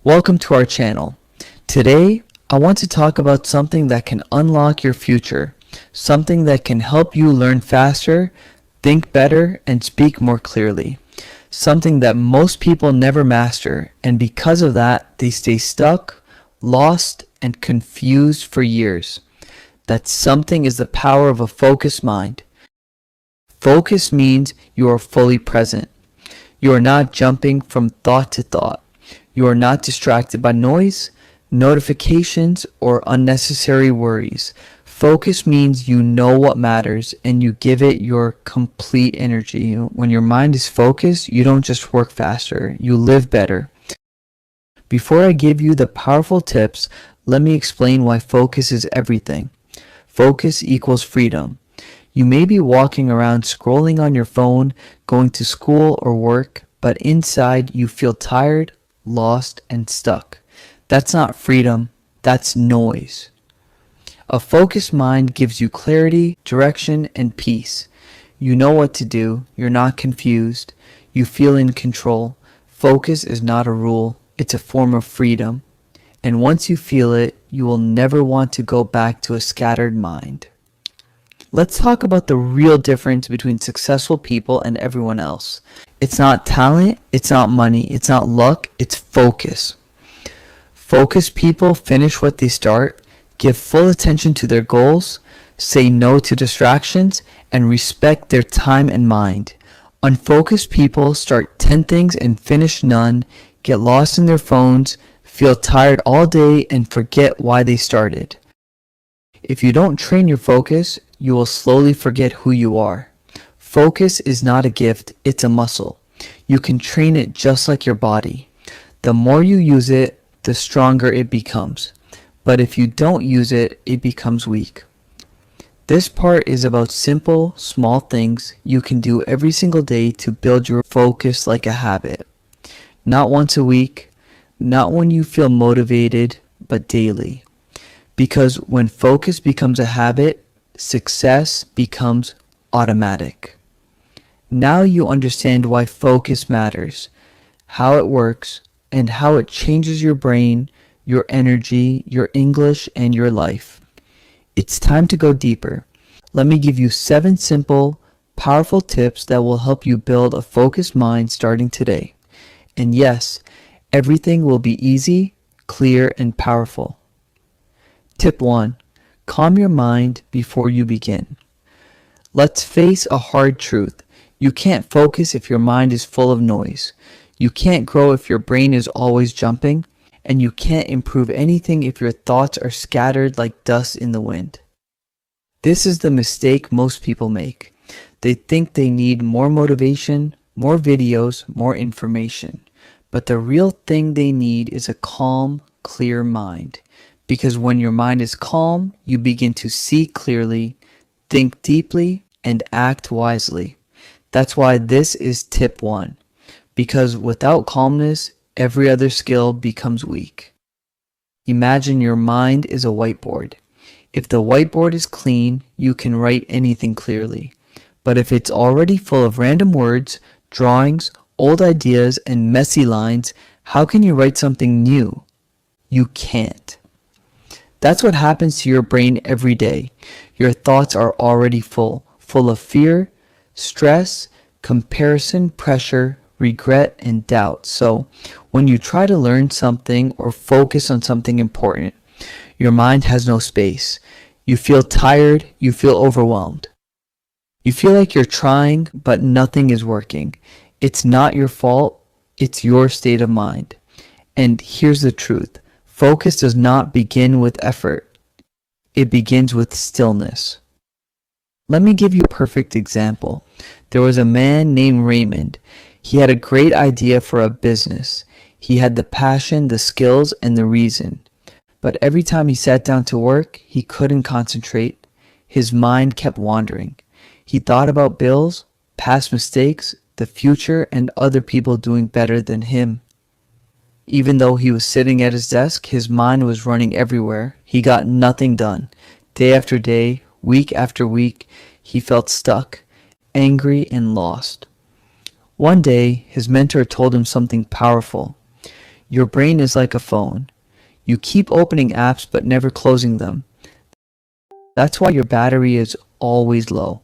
Welcome to our channel. Today, I want to talk about something that can unlock your future, something that can help you learn faster, think better, and speak more clearly. Something that most people never master, and because of that, they stay stuck, lost, and confused for years. That something is the power of a focused mind. Focus means you are fully present. You are not jumping from thought to thought. You are not distracted by noise, notifications, or unnecessary worries. Focus means you know what matters and you give it your complete energy. When your mind is focused, you don't just work faster, you live better. Before I give you the powerful tips, let me explain why focus is everything. Focus equals freedom. You may be walking around scrolling on your phone, going to school or work, but inside you feel tired, lost, and stuck. That's not freedom, that's noise. A focused mind gives you clarity, direction, and peace. You know what to do, you're not confused, you feel in control. Focus is not a rule, it's a form of freedom. And once you feel it, you will never want to go back to a scattered mind. Let's talk about the real difference between successful people and everyone else. It's not talent, it's not money, it's not luck, it's focus. Focused people finish what they start, give full attention to their goals, say no to distractions, and respect their time and mind. Unfocused people start 10 things and finish none, get lost in their phones, feel tired all day, and forget why they started. If you don't train your focus, you will slowly forget who you are. Focus is not a gift, it's a muscle. You can train it just like your body. The more you use it, the stronger it becomes. But if you don't use it, it becomes weak. This part is about simple, small things you can do every single day to build your focus like a habit. Not once a week, not when you feel motivated, but daily. Because when focus becomes a habit, success becomes automatic. Now you understand why focus matters, how it works, and how it changes your brain, your energy, your English, and your life. It's time to go deeper. Let me give you 7 simple, powerful tips that will help you build a focused mind starting today. And yes, everything will be easy, clear, and powerful. Tip 1. Calm your mind before you begin. Let's face a hard truth. You can't focus if your mind is full of noise. You can't grow if your brain is always jumping. And you can't improve anything if your thoughts are scattered like dust in the wind. This is the mistake most people make. They think they need more motivation, more videos, more information. But the real thing they need is a calm, clear mind. Because when your mind is calm, you begin to see clearly, think deeply, and act wisely. That's why this is tip 1. Because without calmness, every other skill becomes weak. Imagine your mind is a whiteboard. If the whiteboard is clean, you can write anything clearly. But if it's already full of random words, drawings, old ideas, and messy lines, how can you write something new? You can't. That's what happens to your brain every day. Your thoughts are already full of fear, stress, comparison, pressure, regret, and doubt. So when you try to learn something or focus on something important, your mind has no space. You feel tired, you feel overwhelmed. You feel like you're trying, but nothing is working. It's not your fault, it's your state of mind. And here's the truth. Focus does not begin with effort. It begins with stillness. Let me give you a perfect example. There was a man named Raymond. He had a great idea for a business. He had the passion, the skills, and the reason. But every time he sat down to work, he couldn't concentrate. His mind kept wandering. He thought about bills, past mistakes, the future, and other people doing better than him. Even though he was sitting at his desk, his mind was running everywhere. He got nothing done. Day after day, week after week, he felt stuck, angry, and lost. One day, his mentor told him something powerful. Your brain is like a phone. You keep opening apps but never closing them. That's why your battery is always low.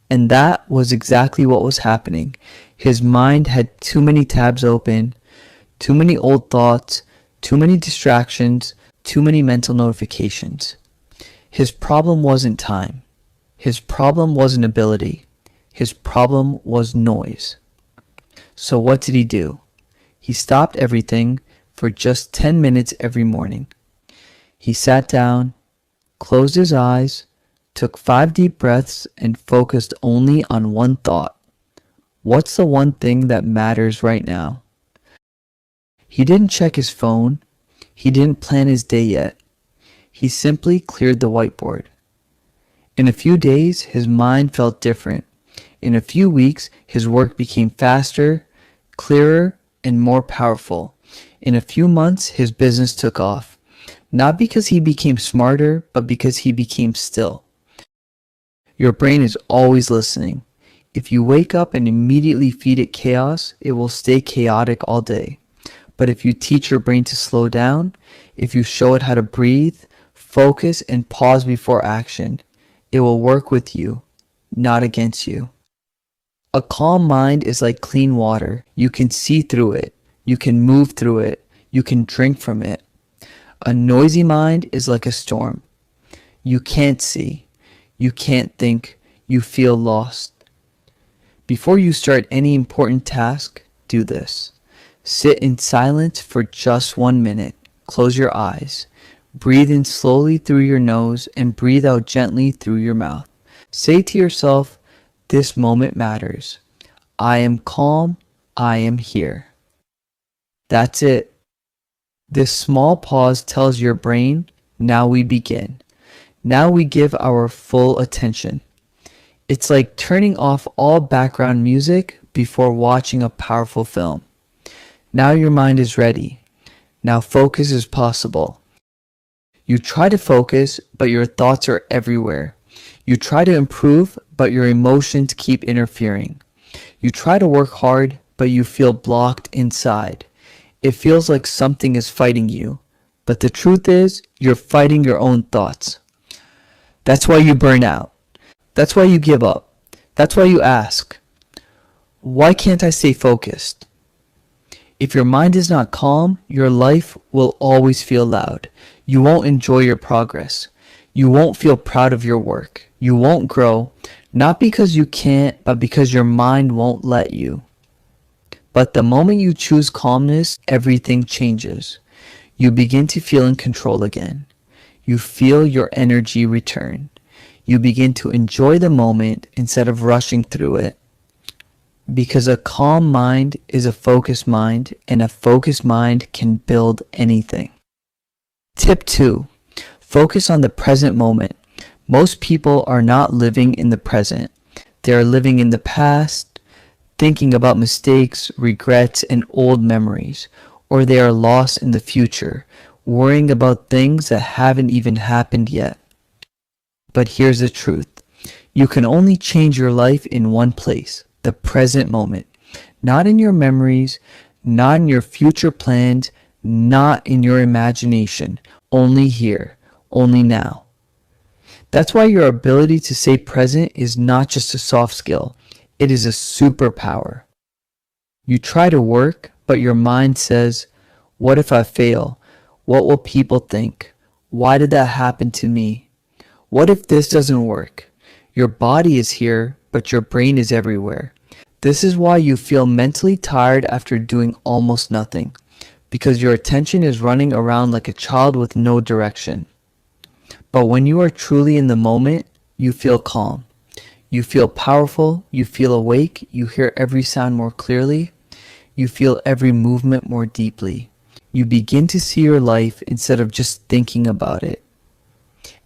And that was exactly what was happening. His mind had too many tabs open, too many old thoughts, too many distractions, too many mental notifications. His problem wasn't time. His problem wasn't ability. His problem was noise. So what did he do? He stopped everything for just 10 minutes every morning. He sat down, closed his eyes, took 5 deep breaths, and focused only on one thought. What's the one thing that matters right now? He didn't check his phone. He didn't plan his day yet. He simply cleared the whiteboard. In a few days, his mind felt different. In a few weeks, his work became faster, clearer, and more powerful. In a few months, his business took off. Not because he became smarter, but because he became still. Your brain is always listening. If you wake up and immediately feed it chaos, it will stay chaotic all day. But if you teach your brain to slow down, if you show it how to breathe, focus, and pause before action, it will work with you, not against you. A calm mind is like clean water. You can see through it. You can move through it. You can drink from it. A noisy mind is like a storm. You can't see. You can't think. You feel lost. Before you start any important task, do this. Sit in silence for just 1 minute. Close your eyes. Breathe in slowly through your nose and breathe out gently through your mouth. Say to yourself, this moment matters. I am calm. I am here. That's it. This small pause tells your brain, now we begin. Now we give our full attention. It's like turning off all background music before watching a powerful film. Now your mind is ready. Now focus is possible. You try to focus, but your thoughts are everywhere. You try to improve, but your emotions keep interfering. You try to work hard, but you feel blocked inside. It feels like something is fighting you, but the truth is, you're fighting your own thoughts. That's why you burn out. That's why you give up. That's why you ask, why can't I stay focused? If your mind is not calm, your life will always feel loud. You won't enjoy your progress. You won't feel proud of your work. You won't grow, not because you can't, but because your mind won't let you. But the moment you choose calmness, everything changes. You begin to feel in control again. You feel your energy return. You begin to enjoy the moment instead of rushing through it. Because a calm mind is a focused mind, and a focused mind can build anything. Tip 2. Focus on the present moment. Most people are not living in the present. They are living in the past, thinking about mistakes, regrets, and old memories. Or they are lost in the future, worrying about things that haven't even happened yet. But here's the truth. You can only change your life in one place, the present moment. Not in your memories, not in your future plans, not in your imagination. Only here, only now. That's why your ability to stay present is not just a soft skill. It is a superpower. You try to work, but your mind says, what if I fail? What will people think? Why did that happen to me? What if this doesn't work? Your body is here, but your brain is everywhere. This is why you feel mentally tired after doing almost nothing, because your attention is running around like a child with no direction. But when you are truly in the moment, you feel calm. You feel powerful, you feel awake, you hear every sound more clearly, you feel every movement more deeply. You begin to see your life instead of just thinking about it.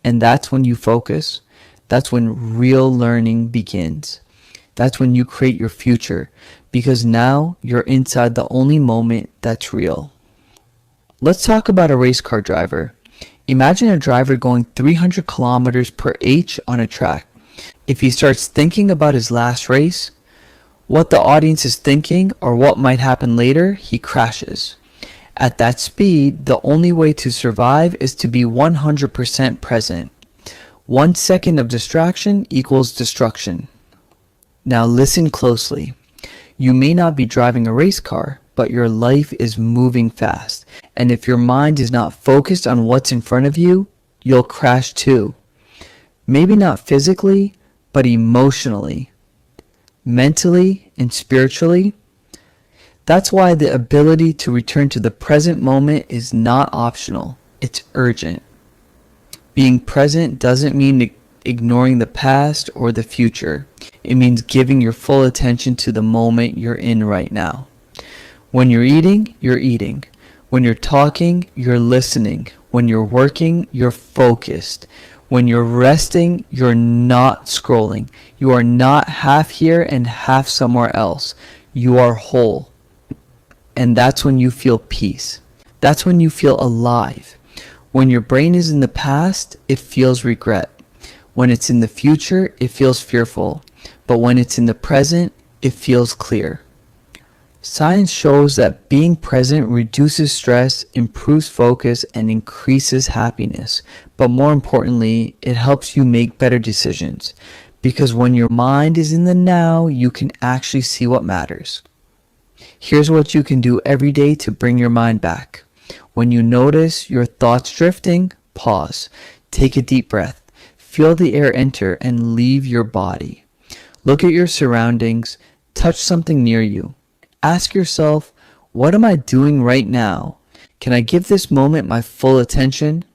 And that's when you focus. That's when real learning begins. That's when you create your future, because now you're inside the only moment that's real. Let's talk about a race car driver. Imagine a driver going 300 kilometers per h on a track. If he starts thinking about his last race, what the audience is thinking or what might happen later, he crashes. At that speed, the only way to survive is to be 100% present. 1 second of distraction equals destruction. Now listen closely. You may not be driving a race car, but your life is moving fast. And if your mind is not focused on what's in front of you, you'll crash too. Maybe not physically, but emotionally, mentally, and spiritually. That's why the ability to return to the present moment is not optional. It's urgent. Being present doesn't mean ignoring the past or the future. It means giving your full attention to the moment you're in right now. When you're eating, you're eating. When you're talking, you're listening. When you're working, you're focused. When you're resting, you're not scrolling. You are not half here and half somewhere else. You are whole. And that's when you feel peace. That's when you feel alive. When your brain is in the past, it feels regret. When it's in the future, it feels fearful. But when it's in the present, it feels clear. Science shows that being present reduces stress, improves focus, and increases happiness. But more importantly, it helps you make better decisions. Because when your mind is in the now, you can actually see what matters. Here's what you can do every day to bring your mind back. When you notice your thoughts drifting, pause. Take a deep breath. Feel the air enter and leave your body. Look at your surroundings. Touch something near you. Ask yourself, what am I doing right now? Can I give this moment my full attention?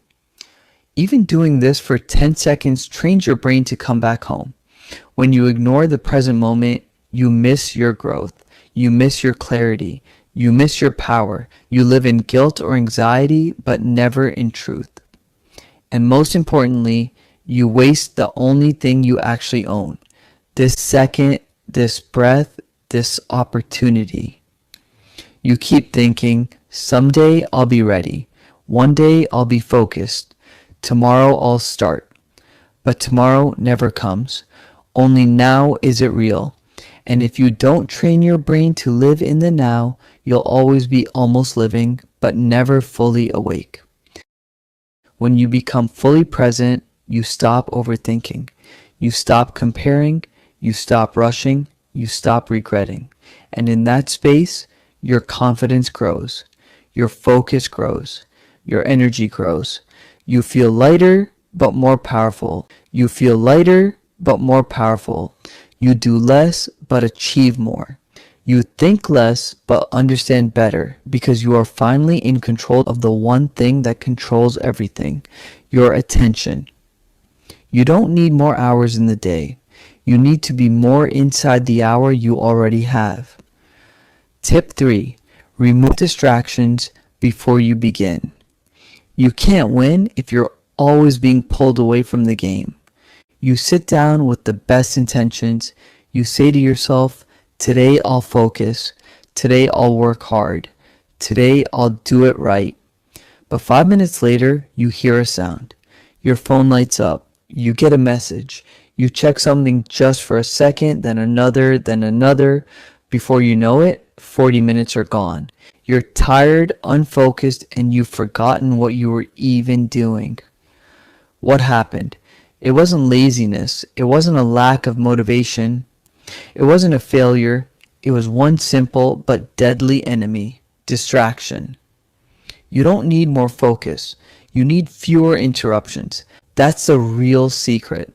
Even doing this for 10 seconds trains your brain to come back home. When you ignore the present moment, you miss your growth. You miss your clarity. You miss your power. You live in guilt or anxiety, but never in truth. And most importantly, you waste the only thing you actually own. This second, this breath, this opportunity. You keep thinking, someday I'll be ready. One day I'll be focused. Tomorrow I'll start. But tomorrow never comes. Only now is it real. And if you don't train your brain to live in the now, you'll always be almost living, but never fully awake. When you become fully present, you stop overthinking. You stop comparing. You stop rushing. You stop regretting. And in that space, your confidence grows. Your focus grows. Your energy grows. You feel lighter, but more powerful. You feel lighter, but more powerful. You do less, but achieve more. You think less, but understand better, because you are finally in control of the one thing that controls everything, your attention. You don't need more hours in the day. You need to be more inside the hour you already have. Tip 3. Remove distractions before you begin. You can't win if you're always being pulled away from the game. You sit down with the best intentions. You say to yourself, today I'll focus. Today I'll work hard. Today I'll do it right. But 5 minutes later, you hear a sound. Your phone lights up. You get a message. You check something just for a second, then another. Before you know it, 40 minutes are gone. You're tired, unfocused, and you've forgotten what you were even doing. What happened? It wasn't laziness. It wasn't a lack of motivation. It wasn't a failure. It was one simple but deadly enemy: distraction. You don't need more focus. You need fewer interruptions. That's the real secret.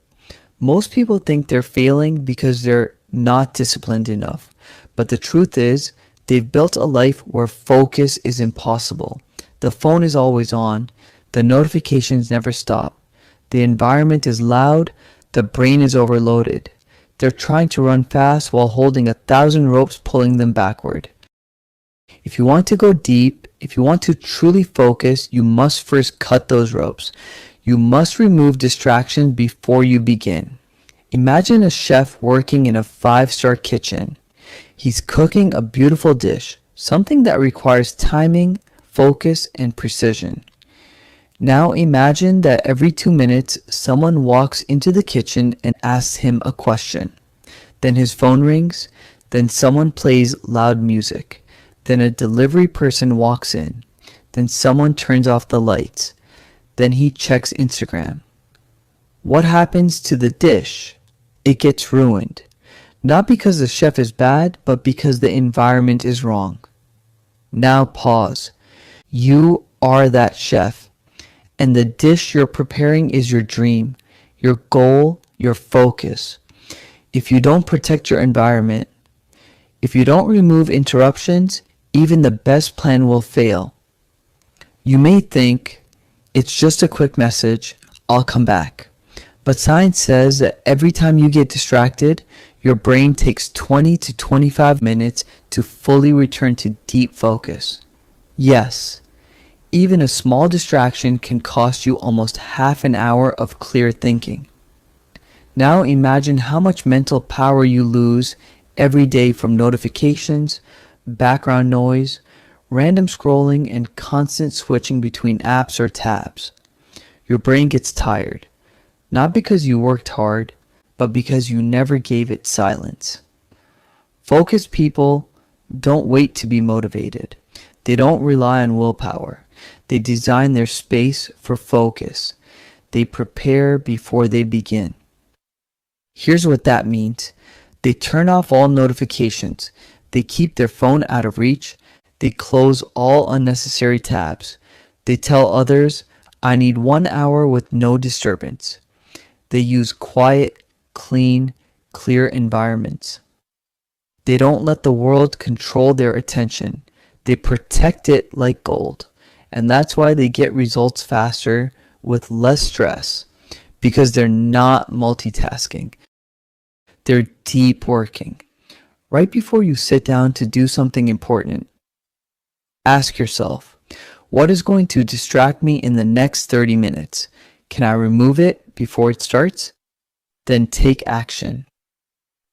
Most people think they're failing because they're not disciplined enough. But the truth is, they've built a life where focus is impossible. The phone is always on. The notifications never stop. The environment is loud. The brain is overloaded. They're trying to run fast while holding 1,000 ropes pulling them backward. If you want to go deep, if you want to truly focus, you must first cut those ropes. You must remove distractions before you begin. Imagine a chef working in a 5-star kitchen. He's cooking a beautiful dish, something that requires timing, focus, and precision. Now imagine that every 2 minutes, someone walks into the kitchen and asks him a question. Then his phone rings. Then someone plays loud music. Then a delivery person walks in. Then someone turns off the lights. Then he checks Instagram. What happens to the dish? It gets ruined. Not because the chef is bad, but because the environment is wrong. Now pause. You are that chef, and the dish you're preparing is your dream, your goal, your focus. If you don't protect your environment, if you don't remove interruptions, even the best plan will fail. You may think, it's just a quick message, I'll come back. But science says that every time you get distracted, your brain takes 20 to 25 minutes to fully return to deep focus. Yes, even a small distraction can cost you almost half an hour of clear thinking. Now imagine how much mental power you lose every day from notifications, background noise, random scrolling, and constant switching between apps or tabs. Your brain gets tired, not because you worked hard, but because you never gave it silence. Focused people don't wait to be motivated. They don't rely on willpower. They design their space for focus. They prepare before they begin. Here's what that means. They turn off all notifications. They keep their phone out of reach. They close all unnecessary tabs. They tell others, I need 1 hour with no disturbance. They use quiet, clean, clear environments. They don't let the world control their attention. They protect it like gold. And that's why they get results faster with less stress, because they're not multitasking. They're deep working. Right before you sit down to do something important, ask yourself, what is going to distract me in the next 30 minutes? Can I remove it before it starts? Then take action.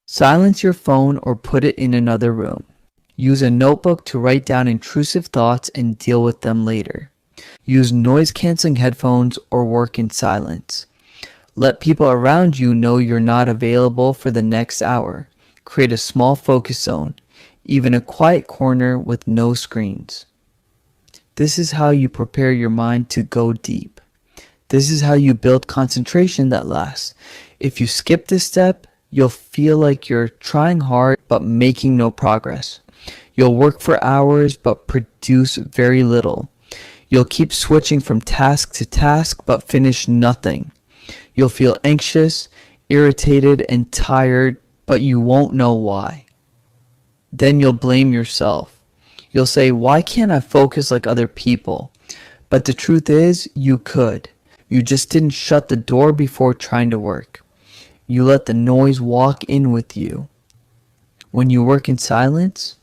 Silence your phone or put it in another room. Use a notebook to write down intrusive thoughts and deal with them later. Use noise-canceling headphones or work in silence. Let people around you know you're not available for the next hour. Create a small focus zone, even a quiet corner with no screens. This is how you prepare your mind to go deep. This is how you build concentration that lasts. If you skip this step, you'll feel like you're trying hard but making no progress. You'll work for hours but produce very little. You'll keep switching from task to task but finish nothing. You'll feel anxious, irritated, and tired, but you won't know why. Then you'll blame yourself. You'll say, why can't I focus like other people? But the truth is, you could. You just didn't shut the door before trying to work. You let the noise walk in with you. When you work in silence,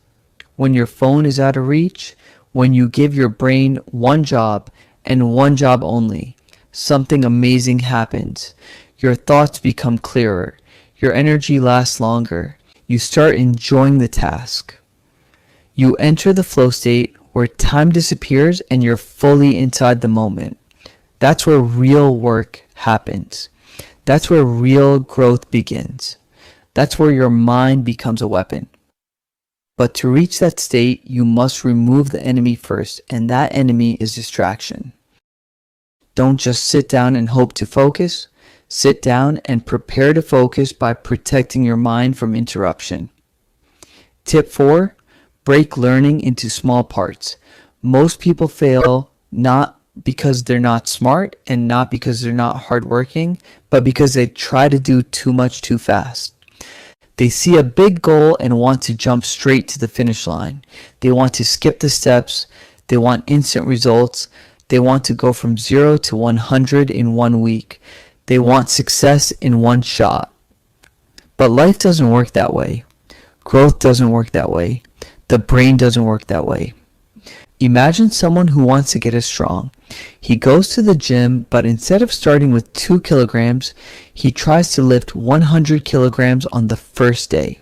when your phone is out of reach, when you give your brain one job and one job only, something amazing happens. Your thoughts become clearer. Your energy lasts longer. You start enjoying the task. You enter the flow state where time disappears and you're fully inside the moment. That's where real work happens. That's where real growth begins. That's where your mind becomes a weapon. But to reach that state, you must remove the enemy first, and that enemy is distraction. Don't just sit down and hope to focus. Sit down and prepare to focus by protecting your mind from interruption. Tip 4, break learning into small parts. Most people fail not because they're not smart and not because they're not hardworking, but because they try to do too much too fast. They see a big goal and want to jump straight to the finish line. They want to skip the steps. They want instant results. They want to go from 0 to 100 in 1 week. They want success in one shot. But life doesn't work that way. Growth doesn't work that way. The brain doesn't work that way. Imagine someone who wants to get as strong. He goes to the gym, but instead of starting with 2 kilograms, he tries to lift 100 kilograms on the first day.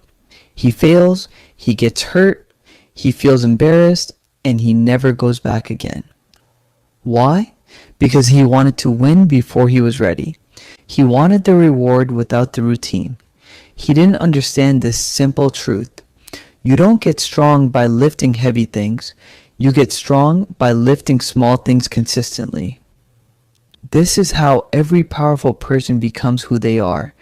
He fails, he gets hurt, he feels embarrassed, and he never goes back again. Why? Because he wanted to win before he was ready. He wanted the reward without the routine. He didn't understand this simple truth. You don't get strong by lifting heavy things. You get strong by lifting small things consistently. This is how every powerful person becomes who they are.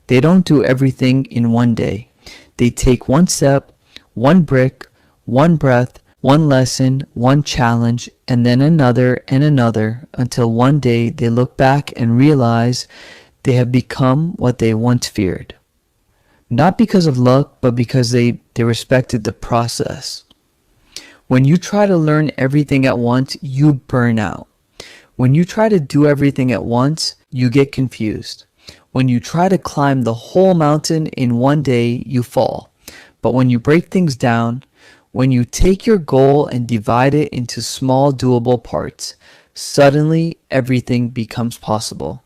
They don't do everything in one day. They take one step, one brick, one breath, one lesson, one challenge, and then another and another until one day they look back and realize they have become what they once feared. Not because of luck, but because they respected the process. When you try to learn everything at once, you burn out. When you try to do everything at once, you get confused. When you try to climb the whole mountain in one day, you fall. But when you break things down, when you take your goal and divide it into small doable parts, suddenly everything becomes possible.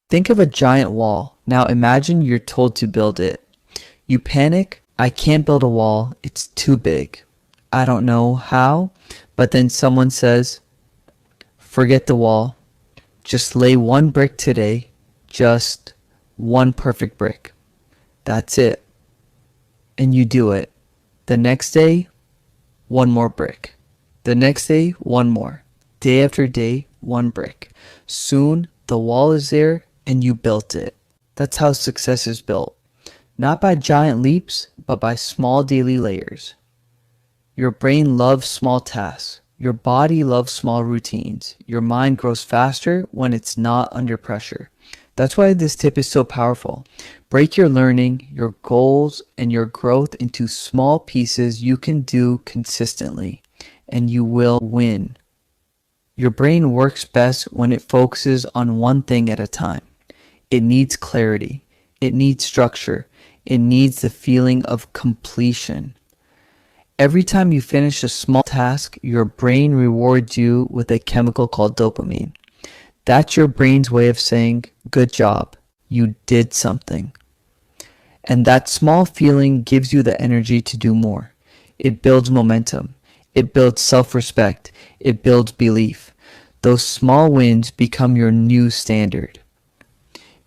Think of a giant wall. Now imagine you're told to build it. You panic. I can't build a wall. It's too big. I don't know how. But then someone says, forget the wall. Just lay one brick today. Just one perfect brick. That's it. And you do it. The next day, one more brick. The next day, one more. Day after day, one brick. Soon, the wall is there and you built it. That's how success is built. Not by giant leaps, but by small daily layers. Your brain loves small tasks. Your body loves small routines. Your mind grows faster when it's not under pressure. That's why this tip is so powerful. Break your learning, your goals, and your growth into small pieces you can do consistently, and you will win. Your brain works best when it focuses on one thing at a time. It needs clarity. It needs structure. It needs the feeling of completion. Every time you finish a small task, your brain rewards you with a chemical called dopamine. That's your brain's way of saying, good job, you did something. And that small feeling gives you the energy to do more. It builds momentum. It builds self-respect. It builds belief. Those small wins become your new standard.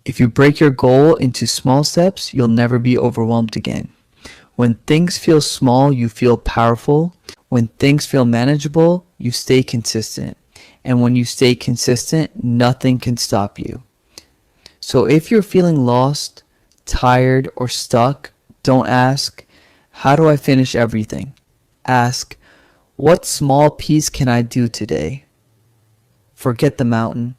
If you break your goal into small steps, you'll never be overwhelmed again. When things feel small, you feel powerful. When things feel manageable, you stay consistent. And when you stay consistent, nothing can stop you. So if you're feeling lost, tired, or stuck, don't ask, how do I finish everything? Ask, what small piece can I do today? Forget the mountain.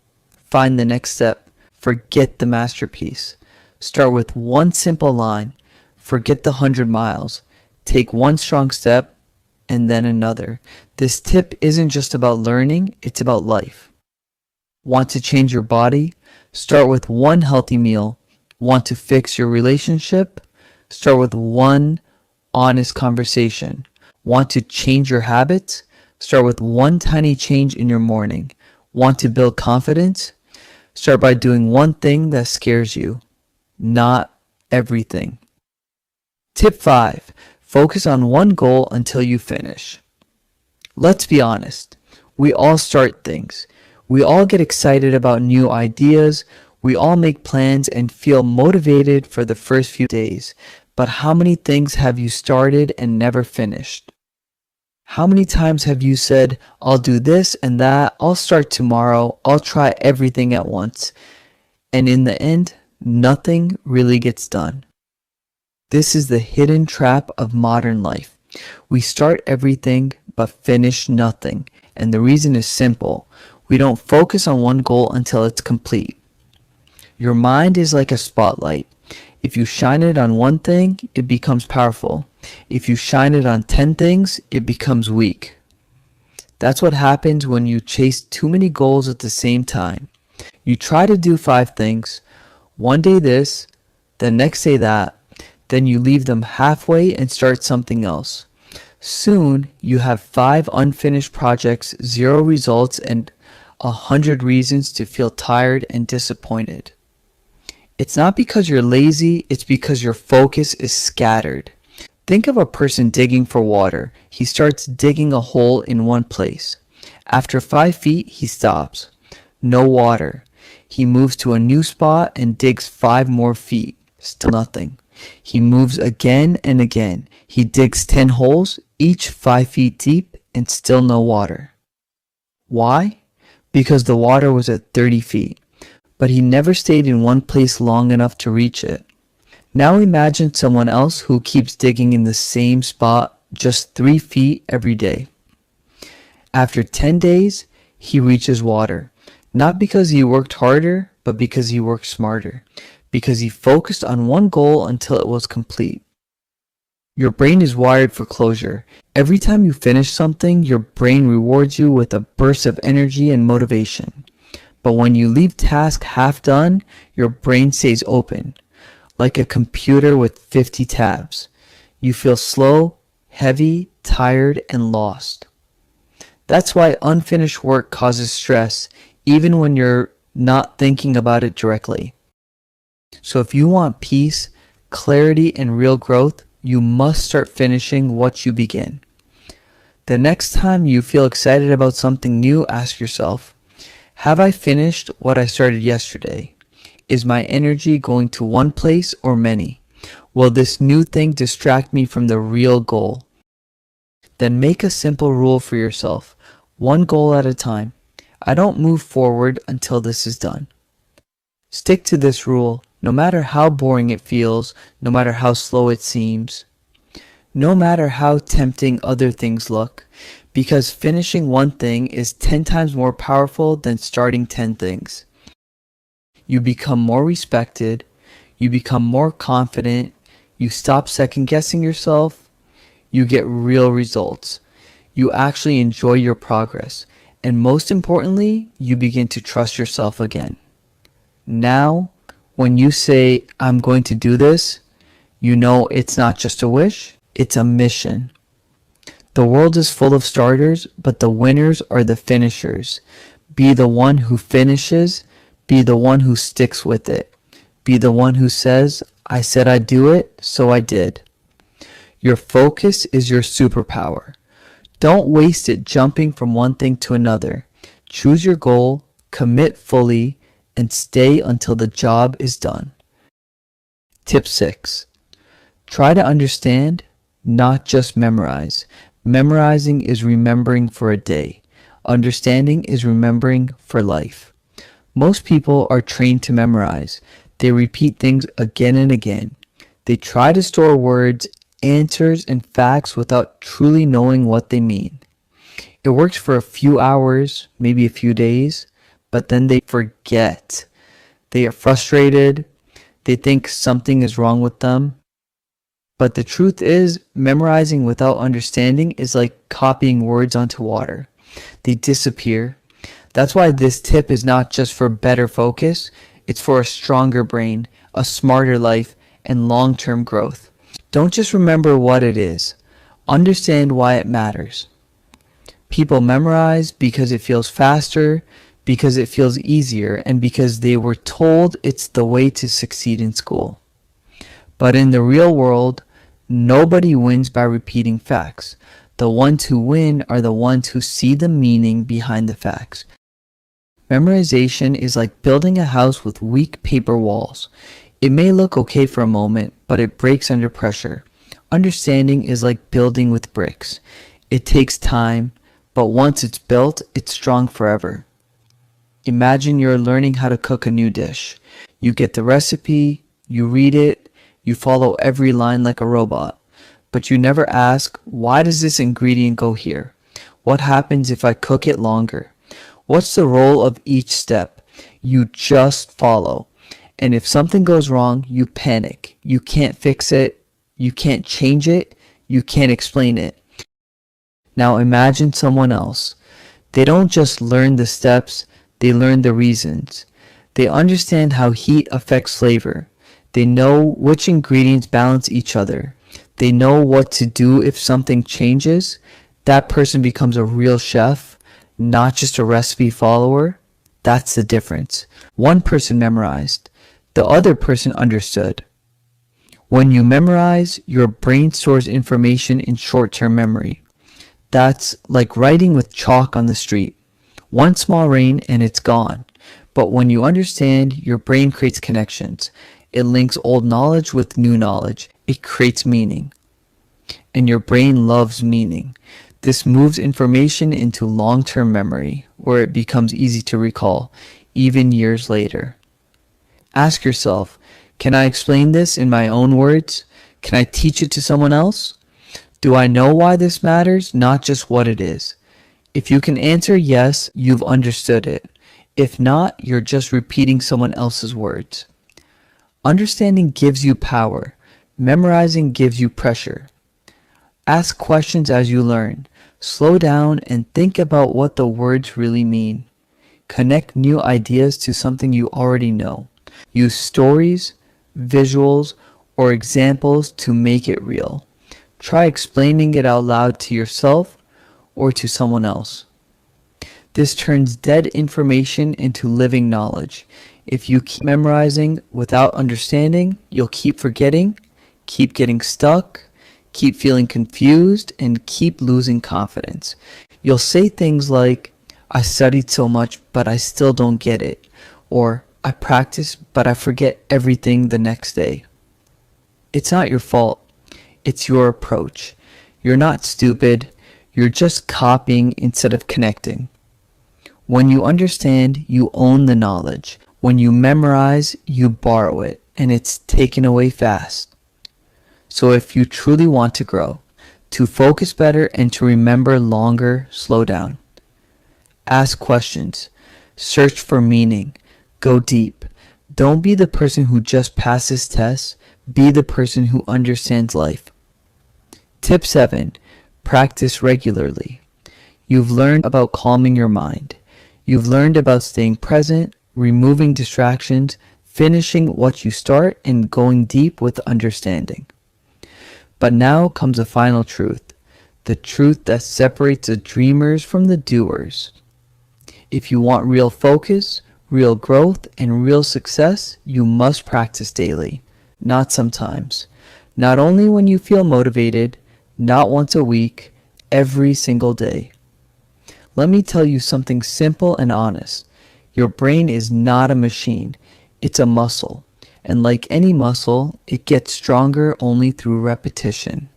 Find the next step. Forget the masterpiece. Start with one simple line. Forget the 100 miles. Take one strong step and then another. This tip isn't just about learning, it's about life. Want to change your body? Start with one healthy meal. Want to fix your relationship? Start with one honest conversation. Want to change your habits? Start with one tiny change in your morning. Want to build confidence? Start by doing one thing that scares you, not everything. Tip 5. Focus on one goal until you finish. Let's be honest. We all start things. We all get excited about new ideas. We all make plans and feel motivated for the first few days. But how many things have you started and never finished? How many times have you said, I'll do this and that, I'll start tomorrow, I'll try everything at once, and in the end, nothing really gets done? This is the hidden trap of modern life. We start everything but finish nothing, and the reason is simple. We don't focus on one goal until it's complete. Your mind is like a spotlight. If you shine it on one thing, it becomes powerful. If you shine it on 10 things, it becomes weak. That's what happens when you chase too many goals at the same time. You try to do 5 things, one day this, the next day that, then you leave them halfway and start something else. Soon, you have 5 unfinished projects, 0 results, and 100 reasons to feel tired and disappointed. It's not because you're lazy, it's because your focus is scattered. Think of a person digging for water. He starts digging a hole in one place. After 5 feet, he stops. No water. He moves to a new spot and digs 5 more feet. Still nothing. He moves again and again. He digs 10 holes, each 5 feet deep, and still no water. Why? Because the water was at 30 feet, but he never stayed in one place long enough to reach it. Now imagine someone else who keeps digging in the same spot just 3 feet every day. After 10 days, he reaches water, not because he worked harder, but because he worked smarter, because he focused on one goal until it was complete. Your brain is wired for closure. Every time you finish something, your brain rewards you with a burst of energy and motivation. But when you leave tasks half done, your brain stays open, like a computer with 50 tabs. You feel slow, heavy, tired, and lost. That's why unfinished work causes stress, even when you're not thinking about it directly. So if you want peace, clarity, and real growth, you must start finishing what you begin. The next time you feel excited about something new, ask yourself, have I finished what I started yesterday? Is my energy going to one place or many? Will this new thing distract me from the real goal? Then make a simple rule for yourself, one goal at a time. I don't move forward until this is done. Stick to this rule, no matter how boring it feels, no matter how slow it seems, no matter how tempting other things look, because finishing one thing is 10 times more powerful than starting 10 things. You become more respected, you become more confident, you stop second-guessing yourself, you get real results. You actually enjoy your progress, and most importantly, you begin to trust yourself again. Now, when you say, I'm going to do this, you know it's not just a wish, it's a mission. The world is full of starters, but the winners are the finishers. Be the one who finishes, be the one who sticks with it. Be the one who says, I said I'd do it, so I did. Your focus is your superpower. Don't waste it jumping from one thing to another. Choose your goal, commit fully, and stay until the job is done. Tip 6. Try to understand, not just memorize. Memorizing is remembering for a day. Understanding is remembering for life. Most people are trained to memorize. They repeat things again and again. They try to store words, answers, and facts without truly knowing what they mean. It works for a few hours, maybe a few days, but then they forget. They are frustrated. They think something is wrong with them. But the truth is, memorizing without understanding is like copying words onto water. They disappear. That's why this tip is not just for better focus, it's for a stronger brain, a smarter life, and long-term growth. Don't just remember what it is. Understand why it matters. People memorize because it feels faster, because it feels easier, and because they were told it's the way to succeed in school. But in the real world, nobody wins by repeating facts. The ones who win are the ones who see the meaning behind the facts. Memorization is like building a house with weak paper walls. It may look okay for a moment, but it breaks under pressure. Understanding is like building with bricks. It takes time, but once it's built, it's strong forever. Imagine you're learning how to cook a new dish. You get the recipe, you read it, you follow every line like a robot. But you never ask, why does this ingredient go here? What happens if I cook it longer? What's the role of each step? You just follow. And if something goes wrong, you panic. You can't fix it. You can't change it. You can't explain it. Now imagine someone else. They don't just learn the steps, they learn the reasons. They understand how heat affects flavor. They know which ingredients balance each other. They know what to do if something changes. That person becomes a real chef, not just a recipe follower. That's the difference. One person memorized. The other person understood. When you memorize, your brain stores information in short-term memory. That's like writing with chalk on the street. One small rain and it's gone. But when you understand, your brain creates connections. It links old knowledge with new knowledge. It creates meaning. And your brain loves meaning. This moves information into long-term memory, where it becomes easy to recall, even years later. Ask yourself, can I explain this in my own words? Can I teach it to someone else? Do I know why this matters, not just what it is? If you can answer yes, you've understood it. If not, you're just repeating someone else's words. Understanding gives you power. Memorizing gives you pressure. Ask questions as you learn. Slow down and think about what the words really mean. Connect new ideas to something you already know. Use stories, visuals, or examples to make it real. Try explaining it out loud to yourself or to someone else. This turns dead information into living knowledge. If you keep memorizing without understanding, you'll keep forgetting, keep getting stuck, keep feeling confused, and keep losing confidence. You'll say things like, I studied so much, but I still don't get it. Or, I practice, but I forget everything the next day. It's not your fault. It's your approach. You're not stupid. You're just copying instead of connecting. When you understand, you own the knowledge. When you memorize, you borrow it, and it's taken away fast. So if you truly want to grow, to focus better and to remember longer, slow down. Ask questions. Search for meaning. Go deep. Don't be the person who just passes tests. Be the person who understands life. Tip 7. Practice regularly. You've learned about calming your mind. You've learned about staying present, removing distractions, finishing what you start, and going deep with understanding. But now comes a final truth, the truth that separates the dreamers from the doers. If you want real focus, real growth, and real success, you must practice daily, not sometimes. Not only when you feel motivated, not once a week, every single day. Let me tell you something simple and honest. Your brain is not a machine. It's a muscle. And like any muscle, it gets stronger only through repetition.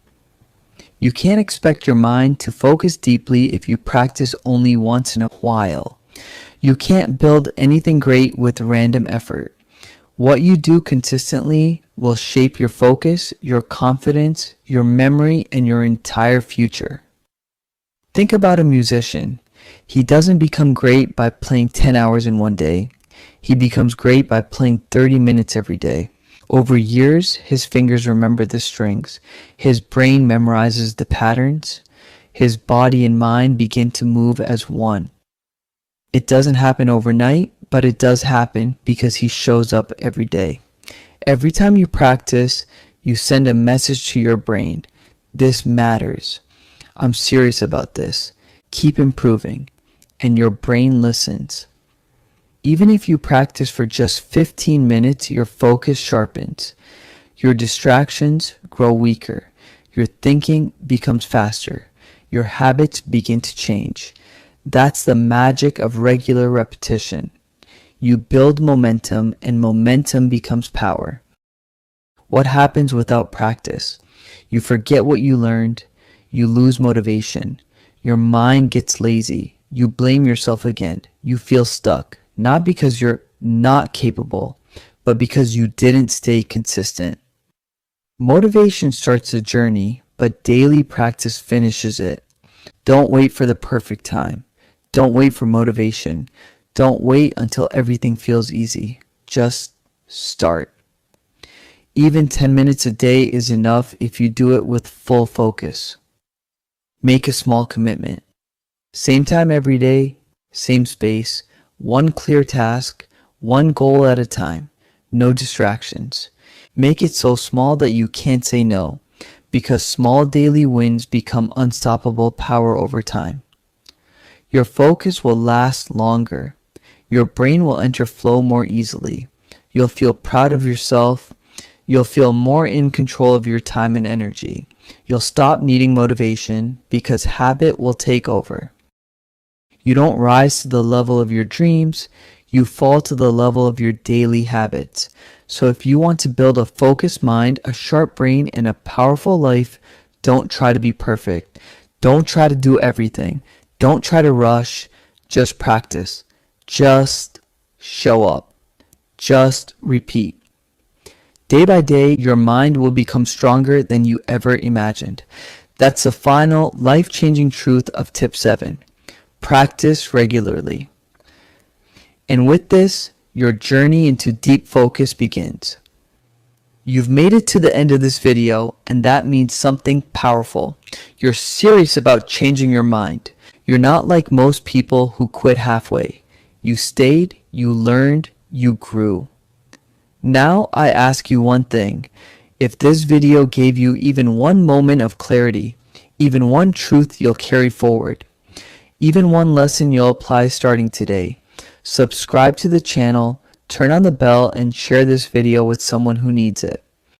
You can't expect your mind to focus deeply if you practice only once in a while. You can't build anything great with random effort. What you do consistently will shape your focus, your confidence, your memory, and your entire future. Think about a musician. He doesn't become great by playing 10 hours in one day. He becomes great by playing 30 minutes every day. Over years, his fingers remember the strings. His brain memorizes the patterns. His body and mind begin to move as one. It doesn't happen overnight, but it does happen because he shows up every day. Every time you practice, you send a message to your brain. This matters. I'm serious about this. Keep improving. And your brain listens. Even if you practice for just 15 minutes, your focus sharpens. Your distractions grow weaker. Your thinking becomes faster. Your habits begin to change. That's the magic of regular repetition. You build momentum, and momentum becomes power. What happens without practice? You forget what you learned. You lose motivation. Your mind gets lazy. You blame yourself again. You feel stuck. Not because you're not capable, but because you didn't stay consistent. Motivation starts the journey, but daily practice finishes it. Don't wait for the perfect time. Don't wait for motivation. Don't wait until everything feels easy. Just start. Even 10 minutes a day is enough if you do it with full focus. Make a small commitment. Same time every day, same space, one clear task, one goal at a time, no distractions. Make it so small that you can't say no, because small daily wins become unstoppable power over time. Your focus will last longer. Your brain will enter flow more easily. You'll feel proud of yourself. You'll feel more in control of your time and energy. You'll stop needing motivation because habit will take over. You don't rise to the level of your dreams, you fall to the level of your daily habits. So if you want to build a focused mind, a sharp brain, and a powerful life, don't try to be perfect. Don't try to do everything. Don't try to rush. Just practice. Just show up. Just repeat. Day by day, your mind will become stronger than you ever imagined. That's the final life-changing truth of tip 7. Practice regularly. And with this, your journey into deep focus begins. You've made it to the end of this video, and that means something powerful. You're serious about changing your mind. You're not like most people who quit halfway. You stayed, you learned, you grew. Now I ask you one thing. If this video gave you even one moment of clarity, even one truth you'll carry forward, even one lesson you'll apply starting today, subscribe to the channel, turn on the bell, and share this video with someone who needs it.